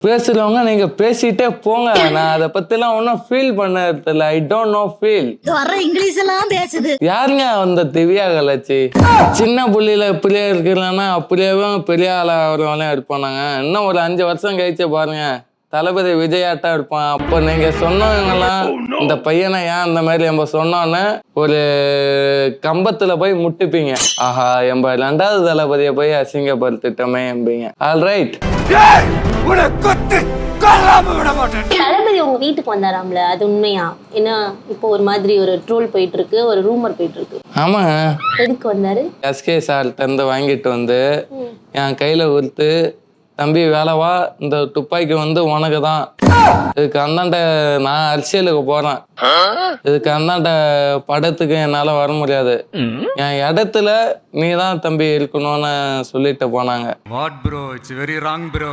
பேசுறவங்க நீங்க பேசிட்டே போங்க. நான் அதை பத்திலாம் ஒன்றும் ஃபீல் பண்ணது இல்லை. I don't know feel. வர இங்கிலீஷ் எல்லாம் பேசுது. யாருங்க அந்த திவ்யா கலாச்சி? சின்ன புள்ளியில இப்படியே இருக்கலன்னா அப்படியே பெரிய ஆளா அவரெல்லாம் இருப்பானாங்க. இன்னும் ஒரு 5 வருஷம் கழிச்சு பாருங்க, தளபதி விஜயாட்டா இருப்பான். அப்போ நீங்க சொன்னவங்கலாம் இந்த பையனை ஏன் அந்த மாதிரி நம்ம சொன்னோன்னு ஒரு கம்பத்துல போய் முட்டுப்பீங்க. ஆஹா, எம்ப 2வது தளபதியை போய் அசிங்கப்படுத்திட்டோமே என்பீங்க. All right. தளபதி உங்க வீட்டுக்கு வந்தாராம்ல, அது உண்மையா? ஏன்னா இப்போ ஒரு மாதிரி ஒரு ட்ரோல் போயிட்டு இருக்கு, ஒரு ரூமர் போயிட்டு இருக்கு. ஆமா, எதுக்கு வந்தாரு? எஸ்கே சார் தந்து வாங்கிட்டு வந்து என் கையில கொடுத்து, தம்பி வேலைவா, இந்த துப்பாக்கி வந்து உனக்கு தான், இதுக்கு அந்தாண்ட நான் அரசியலுக்கு போறேன், இதுக்கு அந்தாண்ட படத்துக்கு என்னால வர முடியாது, என் இடத்துல நீ தான் தம்பி இருக்கணும்னு சொல்லிட்டு போனாங்க. What bro, it's very wrong bro.